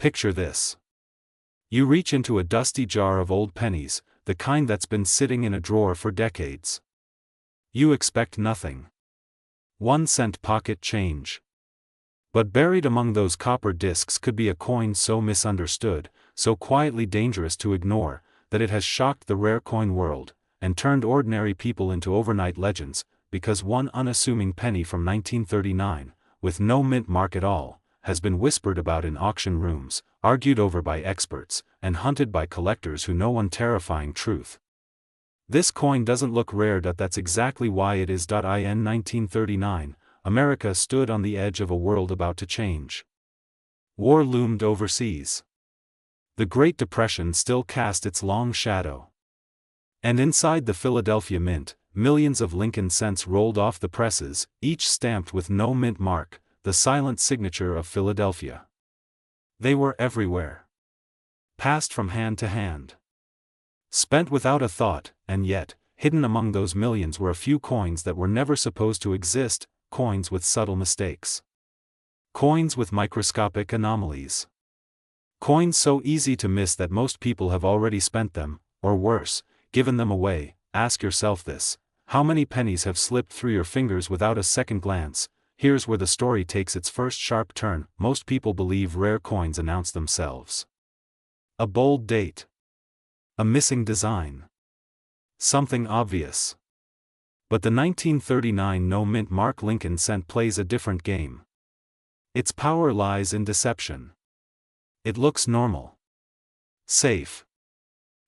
Picture this. You reach into a dusty jar of old pennies, the kind that's been sitting in a drawer for decades. You expect nothing. 1-cent pocket change. But buried among those copper discs could be a coin so misunderstood, so quietly dangerous to ignore, that it has shocked the rare coin world, and turned ordinary people into overnight legends, because one unassuming penny from 1939, with no mint mark at all, has been whispered about in auction rooms, argued over by experts, and hunted by collectors who know one terrifying truth. This coin doesn't look rare. That's exactly why it is. In 1939, America stood on the edge of a world about to change. War loomed overseas. The Great Depression still cast its long shadow. And inside the Philadelphia Mint, millions of Lincoln cents rolled off the presses, each stamped with no mint mark, the silent signature of Philadelphia. They were everywhere. Passed from hand to hand. Spent without a thought, and yet, hidden among those millions were a few coins that were never supposed to exist, coins with subtle mistakes. Coins with microscopic anomalies. Coins so easy to miss that most people have already spent them, or worse, given them away. Ask yourself this: how many pennies have slipped through your fingers without a second glance? Here's where the story takes its first sharp turn. Most people believe rare coins announce themselves. A bold date. A missing design. Something obvious. But the 1939 no-mint mark Lincoln cent plays a different game. Its power lies in deception. It looks normal. Safe.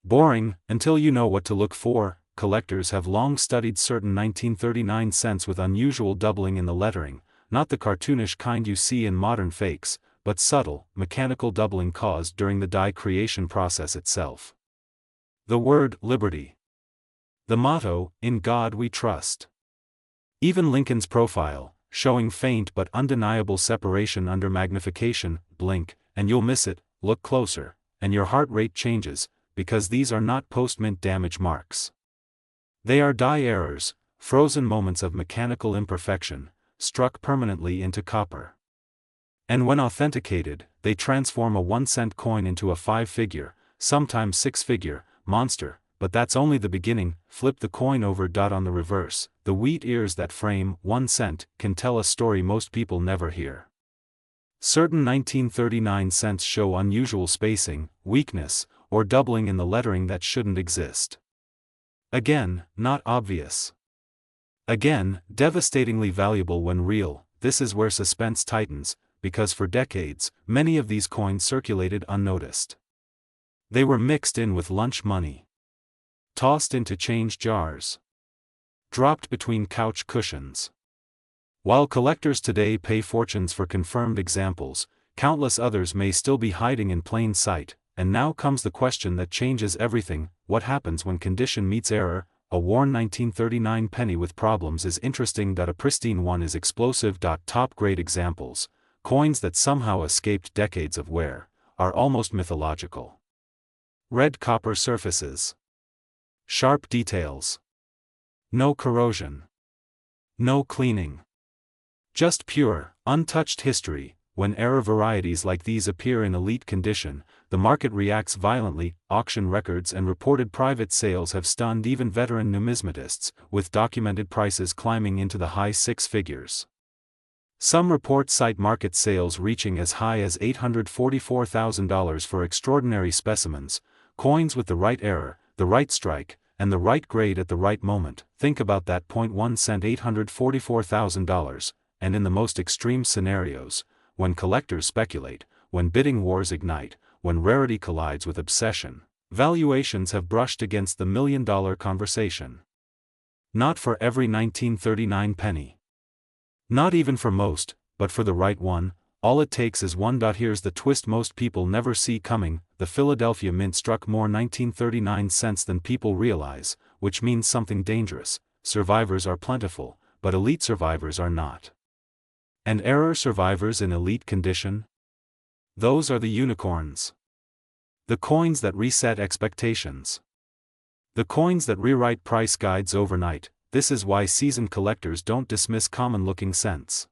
Boring, until you know what to look for. Collectors have long studied certain 1939 cents with unusual doubling in the lettering, not the cartoonish kind you see in modern fakes, but subtle, mechanical doubling caused during the die creation process itself. The word, liberty. The motto, in God we trust. Even Lincoln's profile, showing faint but undeniable separation under magnification. Blink, and you'll miss it. Look closer, and your heart rate changes, because these are not post-mint damage marks. They are die errors, frozen moments of mechanical imperfection, struck permanently into copper. And when authenticated, they transform a 1-cent coin into a 5-figure, sometimes 6-figure, monster. But that's only the beginning. Flip the coin over. On the reverse, the wheat ears that frame 1 cent can tell a story most people never hear. Certain 1939 cents show unusual spacing, weakness, or doubling in the lettering that shouldn't exist. Again, not obvious. Again, devastatingly valuable when real. This is where suspense tightens, because for decades, many of these coins circulated unnoticed. They were mixed in with lunch money. Tossed into change jars. Dropped between couch cushions. While collectors today pay fortunes for confirmed examples, countless others may still be hiding in plain sight. And now comes the question that changes everything: what happens when condition meets error? A worn 1939 penny with problems is interesting. A pristine one is explosive. Top-grade examples, coins that somehow escaped decades of wear, are almost mythological. Red copper surfaces. Sharp details. No corrosion. No cleaning. Just pure, untouched history. When error varieties like these appear in elite condition, the market reacts violently. Auction records and reported private sales have stunned even veteran numismatists, with documented prices climbing into the high 6 figures. Some reports cite market sales reaching as high as $844,000 for extraordinary specimens, coins with the right error, the right strike, and the right grade at the right moment. Think about that: 0.1 cent, $844,000, and in the most extreme scenarios, when collectors speculate, when bidding wars ignite, when rarity collides with obsession, valuations have brushed against the million-dollar conversation. Not for every 1939 penny. Not even for most, but for the right one, all it takes is one. Here's the twist most people never see coming: the Philadelphia Mint struck more 1939 cents than people realize, which means something dangerous. Survivors are plentiful, but elite survivors are not. And error survivors in elite condition? Those are the unicorns. The coins that reset expectations. The coins that rewrite price guides overnight. This is why seasoned collectors don't dismiss common-looking cents.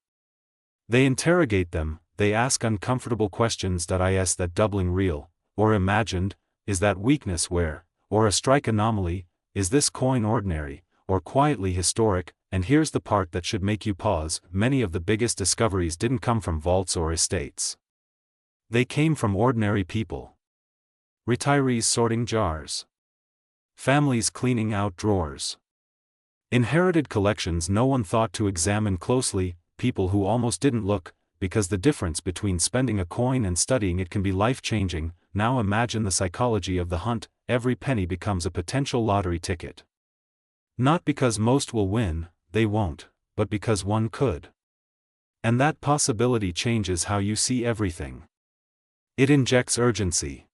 They interrogate them, they ask uncomfortable questions. Is that doubling real, or imagined? Is that weakness where, or a strike anomaly? Is this coin ordinary, or quietly historic? And here's the part that should make you pause: many of the biggest discoveries didn't come from vaults or estates. They came from ordinary people. Retirees sorting jars. Families cleaning out drawers. Inherited collections no one thought to examine closely, people who almost didn't look, because the difference between spending a coin and studying it can be life-changing. Now imagine the psychology of the hunt: every penny becomes a potential lottery ticket. Not because most will win, they won't, but because one could. And that possibility changes how you see everything. It injects urgency.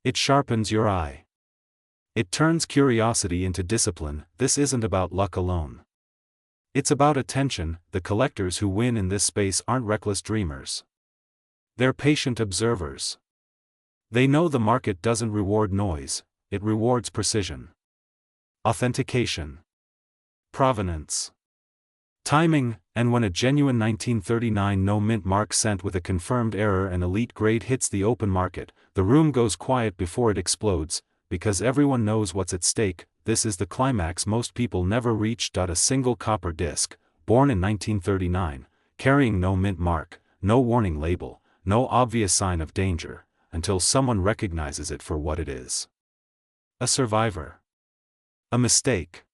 It sharpens your eye. It turns curiosity into discipline. This isn't about luck alone. It's about attention. The collectors who win in this space aren't reckless dreamers. They're patient observers. They know the market doesn't reward noise, it rewards precision. Authentication. Provenance. Timing. And when a genuine 1939 no-mint mark sent with a confirmed error and elite grade hits the open market, the room goes quiet before it explodes, because everyone knows what's at stake. This is the climax most people never reach. A single copper disc, born in 1939, carrying no mint mark, no warning label, no obvious sign of danger, until someone recognizes it for what it is. A survivor. A mistake.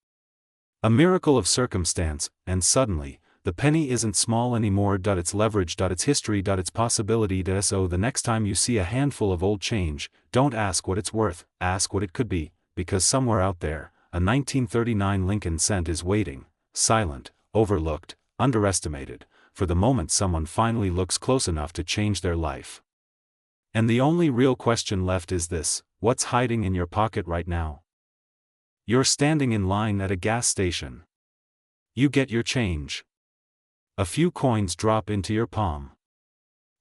A miracle of circumstance, and suddenly, the penny isn't small anymore. It's leverage. It's history. It's possibility. So the next time you see a handful of old change, don't ask what it's worth, ask what it could be, because somewhere out there, a 1939 Lincoln cent is waiting, silent, overlooked, underestimated, for the moment someone finally looks close enough to change their life. And the only real question left is this: what's hiding in your pocket right now? You're standing in line at a gas station. You get your change. A few coins drop into your palm.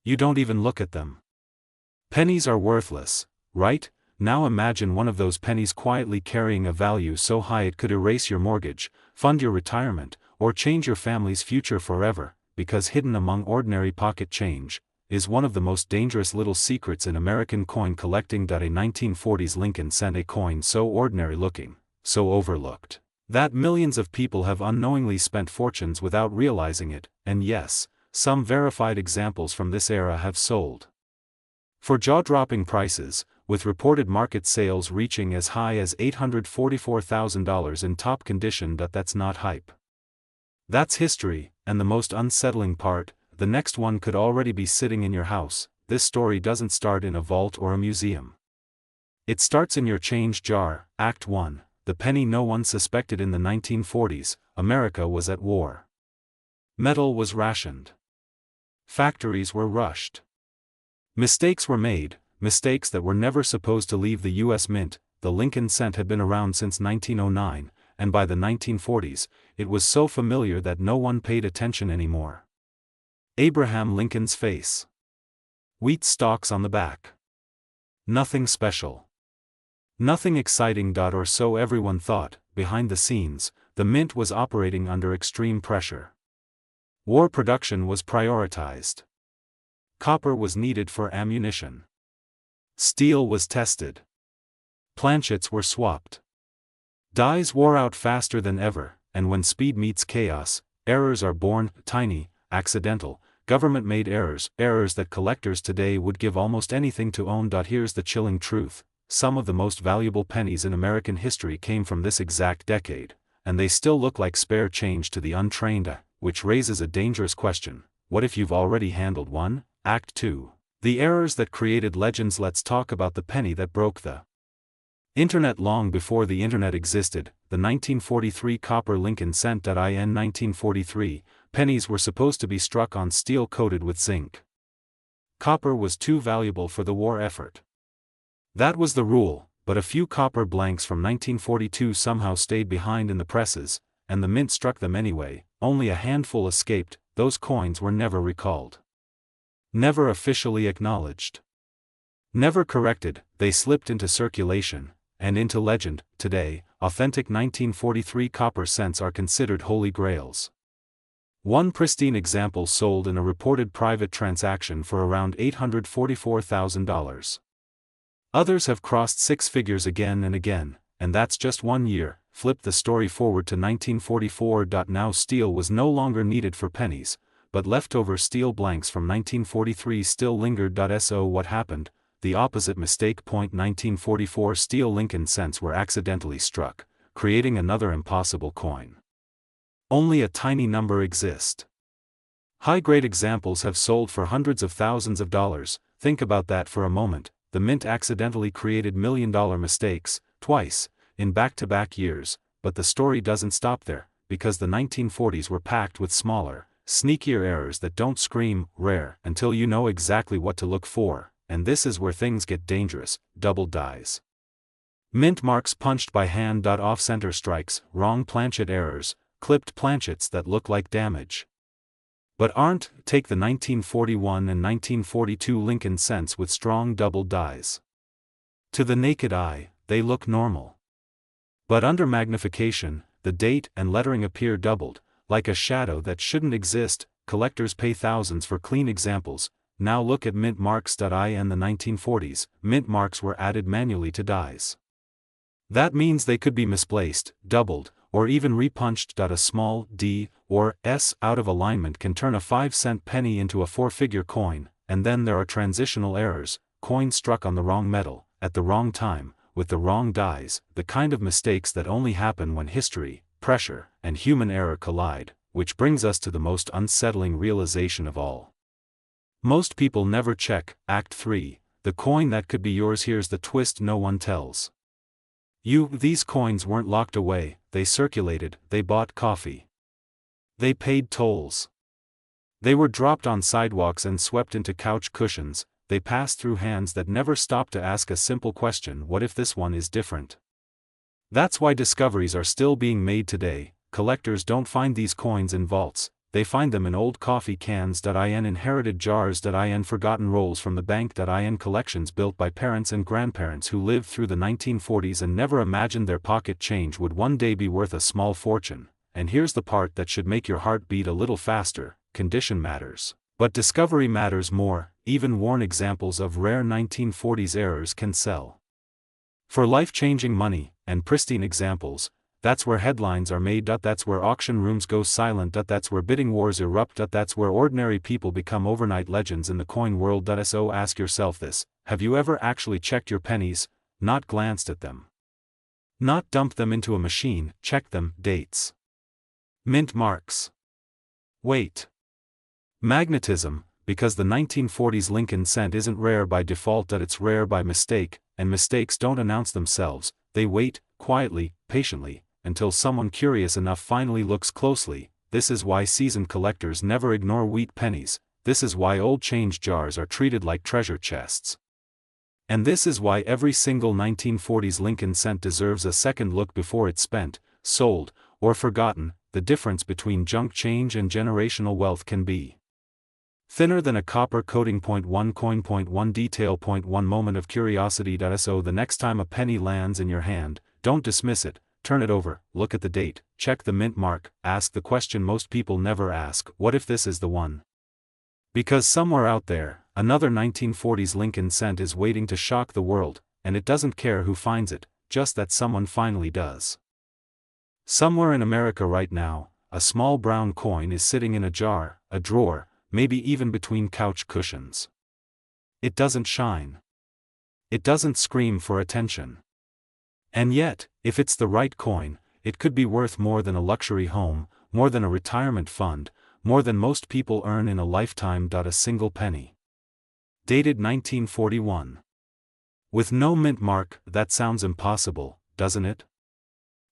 You don't even look at them. Pennies are worthless, right? Now imagine one of those pennies quietly carrying a value so high it could erase your mortgage, fund your retirement, or change your family's future forever, because hidden among ordinary pocket change is one of the most dangerous little secrets in American coin collecting. A 1940s Lincoln cent, a coin so ordinary looking, so overlooked, that millions of people have unknowingly spent fortunes without realizing it. And yes, some verified examples from this era have sold for jaw-dropping prices, with reported market sales reaching as high as $844,000 in top condition. That's not hype. That's history, and the most unsettling part, the next one could already be sitting in your house. This story doesn't start in a vault or a museum. It starts in your change jar. Act 1. The penny no one suspected. In the 1940s, America was at war. Metal was rationed. Factories were rushed. Mistakes were made, mistakes that were never supposed to leave the U.S. Mint. The Lincoln cent had been around since 1909, and by the 1940s, it was so familiar that no one paid attention anymore. Abraham Lincoln's face. Wheat stalks on the back. Nothing special. Nothing exciting. Or so everyone thought. Behind the scenes, the mint was operating under extreme pressure. War production was prioritized. Copper was needed for ammunition. Steel was tested. Planchets were swapped. Dies wore out faster than ever, and when speed meets chaos, errors are born, tiny, accidental, government-made errors that collectors today would give almost anything to own. Here's the chilling truth: some of the most valuable pennies in American history came from this exact decade, and they still look like spare change to the untrained, which raises a dangerous question: what if you've already handled one? Act 2. The errors that created legends. Let's talk about the penny that broke the internet. Long before the internet existed, the 1943 copper Lincoln cent. In 1943, pennies were supposed to be struck on steel coated with zinc. Copper was too valuable for the war effort. That was the rule, but a few copper blanks from 1942 somehow stayed behind in the presses, and the mint struck them anyway. Only a handful escaped. Those coins were never recalled. Never officially acknowledged. Never corrected. They slipped into circulation, and into legend. Today, authentic 1943 copper cents are considered holy grails. One pristine example sold in a reported private transaction for around $844,000. Others have crossed six figures again and again, and that's just 1 year. Flip the story forward to 1944. Now steel was no longer needed for pennies, but leftover steel blanks from 1943 still lingered. So what happened? The opposite mistake. 1944 steel Lincoln cents were accidentally struck, creating another impossible coin. Only a tiny number exist. High-grade examples have sold for hundreds of thousands of dollars. Think about that for a moment. The mint accidentally created million-dollar mistakes, twice, in back-to-back years, but the story doesn't stop there, because the 1940s were packed with smaller, sneakier errors that don't scream rare until you know exactly what to look for, and this is where things get dangerous: double dies. Mint marks punched by hand. Off-center strikes, wrong planchet errors, clipped planchets that look like damage, but aren't. Take the 1941 and 1942 Lincoln cents with strong double dies. To the naked eye, they look normal. But under magnification, the date and lettering appear doubled, like a shadow that shouldn't exist. Collectors pay thousands for clean examples. Now look at mint marks. In the 1940s, mint marks were added manually to dies. That means they could be misplaced, doubled, or even repunched. A small d or s out of alignment can turn a 5-cent penny into a 4-figure coin, and then there are transitional errors, coins struck on the wrong metal, at the wrong time, with the wrong dies, the kind of mistakes that only happen when history, pressure, and human error collide, which brings us to the most unsettling realization of all. Most people never check. Act 3, the coin that could be yours. Here's the twist no one tells you: these coins weren't locked away, they circulated, they bought coffee. They paid tolls. They were dropped on sidewalks and swept into couch cushions. They passed through hands that never stopped to ask a simple question: what if this one is different? That's why discoveries are still being made today. Collectors don't find these coins in vaults, they find them in old coffee cans. In inherited jars. In forgotten rolls from the bank. In collections built by parents and grandparents who lived through the 1940s and never imagined their pocket change would one day be worth a small fortune. And here's the part that should make your heart beat a little faster: condition matters, but discovery matters more. Even worn examples of rare 1940s errors can sell for life-changing money, and pristine examples, that's where headlines are made. That's where auction rooms go silent. That's where bidding wars erupt. That's where ordinary people become overnight legends in the coin world. So ask yourself this: have you ever actually checked your pennies? Not glanced at them, not dumped them into a machine, check them. Dates, mint marks, weight, magnetism, because the 1940s Lincoln cent isn't rare by default. It's rare by mistake, and mistakes don't announce themselves, they wait, quietly, patiently, until someone curious enough finally looks closely. This is why seasoned collectors never ignore wheat pennies. This is why old change jars are treated like treasure chests. And this is why every single 1940s Lincoln cent deserves a second look before it's spent, sold, or forgotten. The difference between junk change and generational wealth can be thinner than a copper coating. 1 coin. 1 detail. 1 moment of curiosity. So the next time a penny lands in your hand, don't dismiss it, turn it over, look at the date, check the mint mark, ask the question most people never ask: what if this is the one? Because somewhere out there, another 1940s Lincoln cent is waiting to shock the world, and it doesn't care who finds it, just that someone finally does. Somewhere in America right now, a small brown coin is sitting in a jar, a drawer, maybe even between couch cushions. It doesn't shine. It doesn't scream for attention. And yet, if it's the right coin, it could be worth more than a luxury home, more than a retirement fund, more than most people earn in a lifetime. A single penny, dated 1941, with no mint mark. That sounds impossible, doesn't it?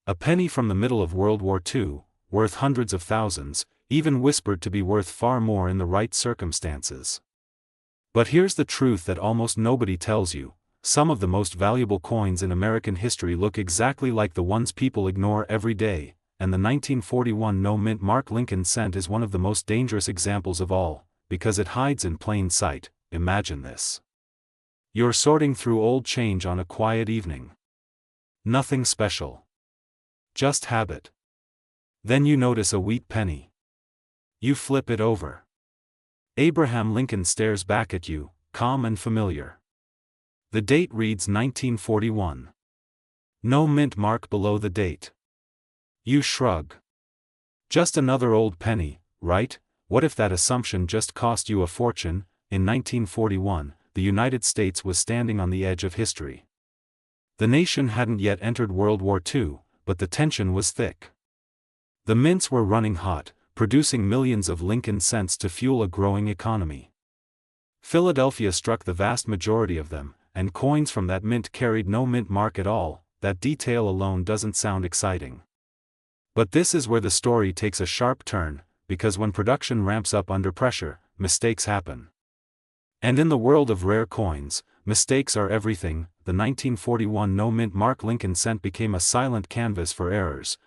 A penny from the middle of World War II, worth hundreds of thousands, even whispered to be worth far more in the right circumstances. But here's the truth that almost nobody tells you: some of the most valuable coins in American history look exactly like the ones people ignore every day, and the 1941 no-mint mark Lincoln cent is one of the most dangerous examples of all, because it hides in plain sight. Imagine this. You're sorting through old change on a quiet evening. Nothing special. Just habit. Then you notice a wheat penny. You flip it over. Abraham Lincoln stares back at you, calm and familiar. The date reads 1941. No mint mark below the date. You shrug. Just another old penny, right? What if that assumption just cost you a fortune? In 1941, the United States was standing on the edge of history. The nation hadn't yet entered World War II, but the tension was thick. The mints were running hot, producing millions of Lincoln cents to fuel a growing economy. Philadelphia struck the vast majority of them, and coins from that mint carried no mint mark at all. That detail alone doesn't sound exciting. But this is where the story takes a sharp turn, because when production ramps up under pressure, mistakes happen. And in the world of rare coins, mistakes are everything. The 1941 no-mint mark Lincoln cent became a silent canvas for errors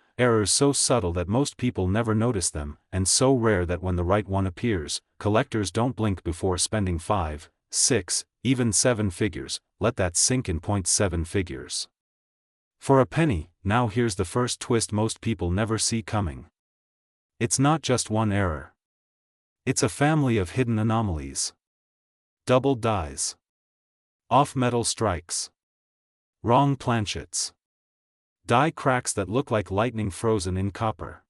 so subtle that most people never notice them, and so rare that when the right one appears, collectors don't blink before spending 5, 6, even 7 figures. Let that sink in. 7 figures. For a penny. Now here's the first twist most people never see coming. It's not just one error. It's a family of hidden anomalies. Double dies. Off-metal strikes. Wrong planchets. Die cracks that look like lightning frozen in copper.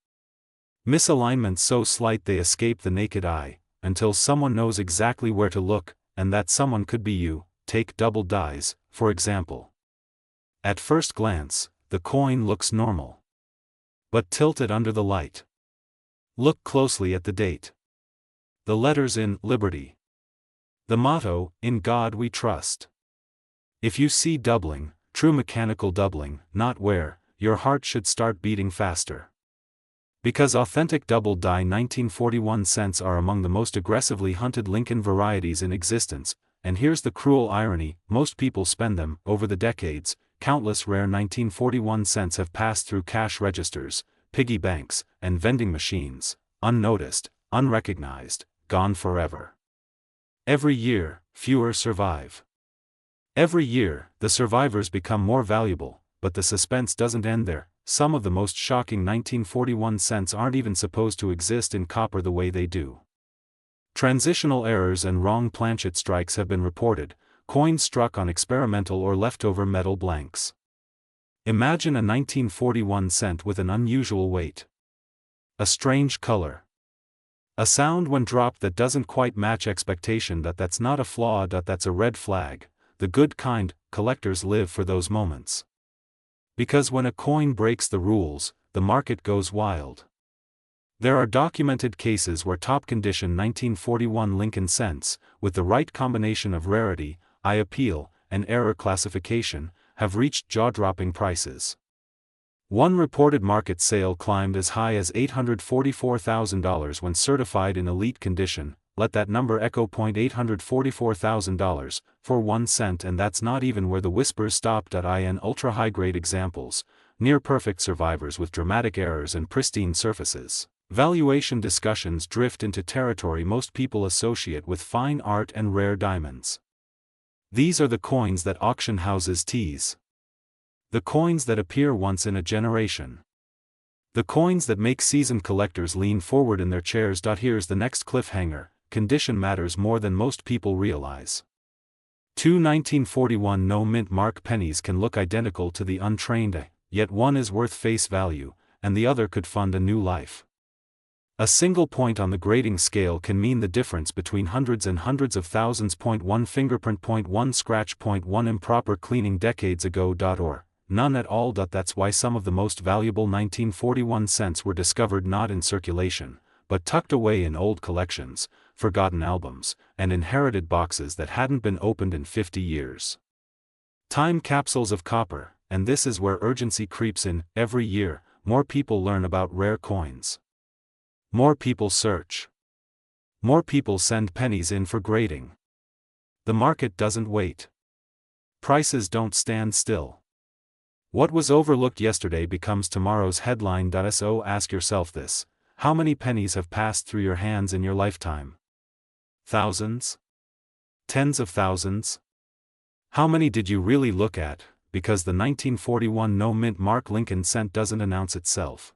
Misalignments so slight they escape the naked eye, until someone knows exactly where to look, and that someone could be you. Take double dies, for example. At first glance, the coin looks normal. But tilt it under the light. Look closely at the date. The letters in Liberty. The motto, In God We Trust. If you see doubling, true mechanical doubling, not where, your heart should start beating faster. Because authentic double die 1941 cents are among the most aggressively hunted Lincoln varieties in existence, and here's the cruel irony: most people spend them. Over the decades, countless rare 1941 cents have passed through cash registers, piggy banks, and vending machines, unnoticed, unrecognized, gone forever. Every year, fewer survive. Every year, the survivors become more valuable, but the suspense doesn't end there. Some of the most shocking 1941 cents aren't even supposed to exist in copper the way they do. Transitional errors and wrong planchet strikes have been reported, coins struck on experimental or leftover metal blanks. Imagine a 1941 cent with an unusual weight. A strange color. A sound when dropped that doesn't quite match expectation. That's not a flaw. That's a red flag. The good kind. Collectors live for those moments. Because when a coin breaks the rules, the market goes wild. There are documented cases where top condition 1941 Lincoln cents, with the right combination of rarity, eye appeal, and error classification, have reached jaw-dropping prices. One reported market sale climbed as high as $844,000 when certified in elite condition. Let that number echo. $844,000 for 1 cent, and that's not even where the whispers stopped. In ultra-high-grade examples, near-perfect survivors with dramatic errors and pristine surfaces, valuation discussions drift into territory most people associate with fine art and rare diamonds. These are the coins that auction houses tease. The coins that appear once in a generation. The coins that make seasoned collectors lean forward in their chairs. Here's the next cliffhanger: condition matters more than most people realize. 2 1941 no-mint mark pennies can look identical to the untrained eye, yet one is worth face value, and the other could fund a new life. A single point on the grading scale can mean the difference between hundreds and hundreds of thousands. 1 fingerprint, 1 scratch, 1 improper cleaning decades ago. Or none at all. That's why some of the most valuable 1941 cents were discovered not in circulation, but tucked away in old collections, forgotten albums, and inherited boxes that hadn't been opened in 50 years. Time capsules of copper, and this is where urgency creeps in. Every year, more people learn about rare coins. More people search. More people send pennies in for grading. The market doesn't wait. Prices don't stand still. What was overlooked yesterday becomes tomorrow's headline. So ask yourself this: how many pennies have passed through your hands in your lifetime? Thousands? Tens of thousands? How many did you really look at? Because the 1941 no-mint mark Lincoln cent doesn't announce itself.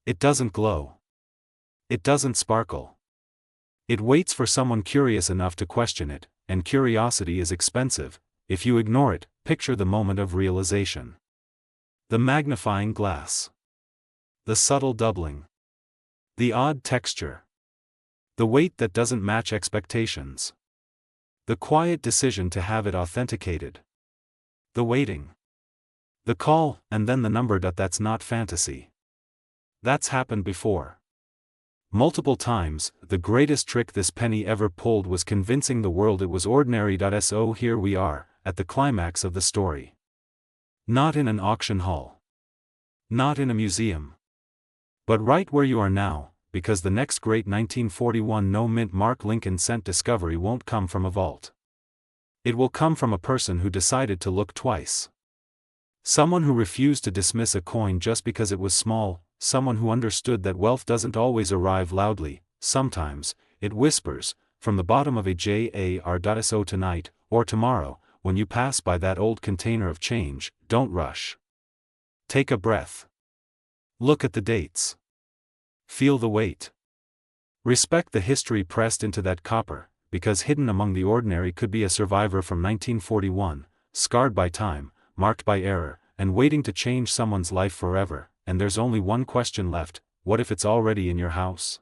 It doesn't glow. It doesn't sparkle. It waits for someone curious enough to question it, and curiosity is expensive. If you ignore it, picture the moment of realization. The magnifying glass. The subtle doubling. The odd texture. The weight that doesn't match expectations. The quiet decision to have it authenticated. The waiting. The call, and then the number. That's not fantasy. That's happened before. Multiple times. The greatest trick this penny ever pulled was convincing the world it was ordinary. So here we are, at the climax of the story. Not in an auction hall. Not in a museum. But right where you are now, because the next great 1941 no-mint Mark Lincoln cent discovery won't come from a vault. It will come from a person who decided to look twice. Someone who refused to dismiss a coin just because it was small, someone who understood that wealth doesn't always arrive loudly, sometimes, it whispers, from the bottom of a jar. So tonight, or tomorrow, when you pass by that old container of change, don't rush. Take a breath. Look at the dates. Feel the weight. Respect the history pressed into that copper, because hidden among the ordinary could be a survivor from 1941, scarred by time, marked by error, and waiting to change someone's life forever. And there's only one question left: what if it's already in your house?